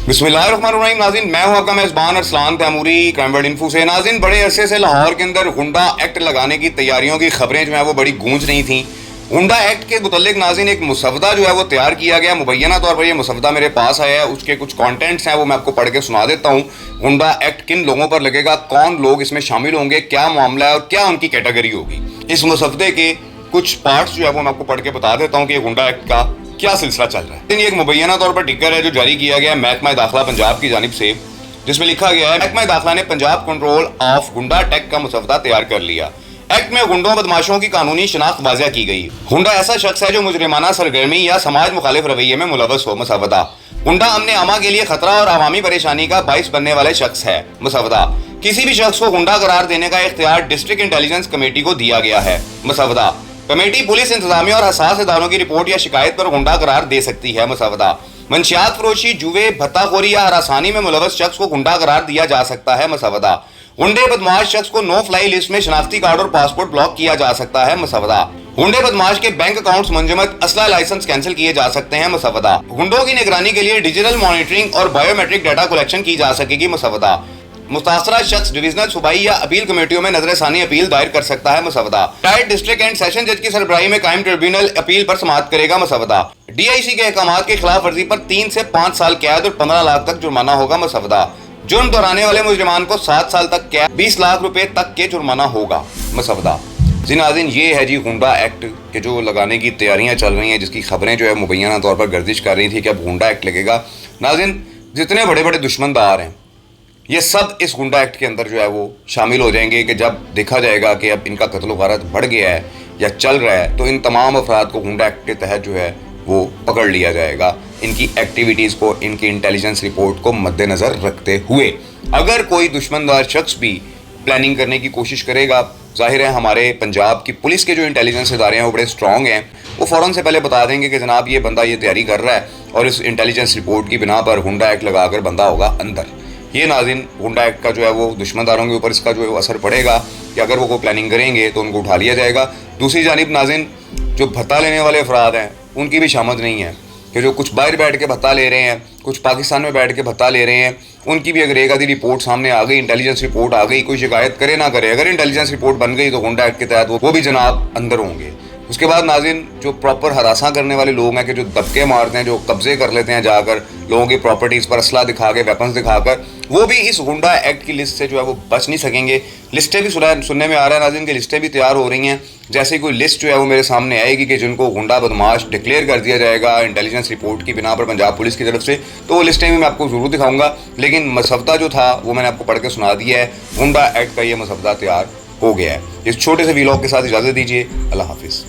बिस्मिल्लाहिर्रहमानिर्रहीम। नाज़रीन, मैं हूं आपका मेज़बान Arsalan Taimuri, crime world info से। नाज़रीन, बड़े अरसे से लाहौर के अंदर हुंडा एक्ट लगाने की तैयारियों की खबरें जो है वो बड़ी गूंज रही थी। हुंडा एक्ट के मुतल्लिक नाज़रीन एक मुसवदा जो है वो तैयार किया गया। मुबैना तौर पर ये मुसवदा मेरे पास आया है, उसके कुछ कॉन्टेंट्स हैं वो मैं आपको पढ़ के सुना देता हूँ। हुंडा एक्ट किन लोगों पर लगेगा, कौन लोग इसमें शामिल होंगे, क्या मामला है और क्या उनकी कैटेगरी होगी। इस मुसवदे के कुछ पार्ट्स जो है वो मैं आपको पढ़ के बता देता हूँ कि हुंडा एक्ट का क्या सिलसिला चल रहा है। लेकिन एक मुबैना तौर पर टिकर है जो जारी किया गया है महकमा दाखिला पंजाब की जानिब से, जिसमें लिखा गया है महकमा दाखिला ने पंजाब कंट्रोल ऑफ हुंडा टेक का मुसवदा तैयार कर लिया। एक्ट में गुंडों बदमाशों की कानूनी शनाख्त वाज़िया की गई। हुंडा ऐसा शख्स है जो मुजरिमाना सरगर्मी या समाज मुखालिफ रवैये में मुलव्वस हो। मुसवदा हुंडा अमन आमा के लिए खतरा और अवामी परेशानी का बाइस बनने वाले शख्स है। मुसवदा किसी भी शख्स को हुंडा करार देने का इख्तियार डिस्ट्रिक्ट इंटेलिजेंस कमेटी को दिया गया है। मुसवदा कमेटी पुलिस इंतजामिया और हसास इदारों की रिपोर्ट या शिकायत पर गुंडा करार दे सकती है। मुसवदा मंशियात फरोशी, जुए, भत्ताखोरी या हरासानी में मुलव्वस शख्स को गुंडा करार दिया जा सकता है। मुसवदा गुंडे बदमाश शख्स को नो फ्लाई लिस्ट में शनाख्ती कार्ड और पासपोर्ट ब्लॉक किया जा सकता है। मुसवदा गुंडे बदमाश के बैंक अकाउंट्स मुंजमद, असला लाइसेंस कैंसिल किए जा सकते हैं। मुसवदा गुंडों की निगरानी के लिए डिजिटल मॉनिटरिंग और बायोमेट्रिक डाटा कलेक्शन की जा सकेगी। मुसवदा मुतासरा शख्स डिविजनल सूबाई या अपील कमेटियों में नजरसानी अपील दायर कर सकता है। मुसवदा डायरेक्ट डिस्ट्रिक्ट एंड सेशन जज की सरबराही में कायम ट्रिब्यूनल अपील पर समाअत करेगा। मुसवदा DIC के अहकामात के खिलाफ वर्जी पर 3 से 5 साल कैद और 15 लाख तक जुर्माना होगा। मुसवदा जुर्म दोहराने वाले मुजरिमान को 7 साल तक कैद, 20 लाख रुपए तक के जुर्माना होगा। मुसवदा जी नाज़रीन, ये है जी हुंडा एक्ट के जो लगाने की तैयारियां चल रही हैं, जिसकी खबरें जो है मुबैना तौर पर गर्दिश कर रही थी कि अब हुंडा एक्ट लगेगा। नाज़रीन, जितने बड़े बड़े दुश्मनदार हैं ये सब इस गुंडा एक्ट के अंदर जो है वो शामिल हो जाएंगे कि जब देखा जाएगा कि अब इनका कत्ल वारत बढ़ गया है या चल रहा है तो इन तमाम अफराद को गुंडा एक्ट के तहत जो है वो पकड़ लिया जाएगा, इनकी एक्टिविटीज़ को, इनकी इंटेलिजेंस रिपोर्ट को मद्देनज़र रखते हुए। अगर कोई दुश्मनदार शख्स भी प्लानिंग करने की कोशिश करेगा, जाहिर है हमारे पंजाब की पुलिस के जो इंटेलिजेंस इदारे हैं वो बड़े स्ट्रॉन्ग हैं, वो फ़ौरन से पहले बता देंगे कि जनाब ये बंदा ये तैयारी कर रहा है और इस इंटेलिजेंस रिपोर्ट की बिना पर हुंडा एक्ट लगाकर बंदा होगा अंदर। ये नाज़रीन हुंडा एक्ट का जो है वो दुश्मनदारों के ऊपर इसका जो है वो असर पड़ेगा कि अगर वो कोई प्लानिंग करेंगे तो उनको उठा लिया जाएगा। दूसरी जानिब नाज़रीन, जो भत्ता लेने वाले अफराद हैं उनकी भी शामत नहीं है कि जो कुछ बाहर बैठ के भत्ता ले रहे हैं, कुछ पाकिस्तान में बैठ के भत्ता ले रहे हैं, उनकी भी अगर एक आधी रिपोर्ट सामने आ गई, इंटेलिजेंस रिपोर्ट आ गई, कोई शिकायत करे ना करे, अगर इंटेलिजेंस रिपोर्ट बन गई तो हुंडा एक्ट के तहत वो भी जनाब अंदर होंगे। उसके बाद नाज़रीन, जो प्रॉपर हरासा करने वाले लोग हैं कि जो दबके मारते हैं, जो कब्जे कर लेते हैं जाकर लोगों की प्रॉपर्टीज़ पर असला दिखा के, वेपन्स दिखाकर, वो भी इस हुंडा एक्ट की लिस्ट से जो है वो बच नहीं सकेंगे। लिस्टें भी सुनने में आ रहा है नाज़रीन की लिस्टें भी तैयार हो रही हैं। जैसे कोई लिस्ट जो है वो मेरे सामने आएगी कि जिनको गुंडा बदमाश डिक्लेयर कर दिया जाएगा इंटेलिजेंस रिपोर्ट की बिना पर पंजाब पुलिस की तरफ से, तो वो लिस्टें भी मैं आपको ज़रूर दिखाऊंगा। लेकिन मसवदा जो था वो मैंने आपको पढ़ के सुना दिया है। हुंडा एक्ट का ये मसवदा तैयार हो गया है। इस छोटे से वीलॉग के साथ इजाज़त दीजिए। अल्लाह हाफिज़।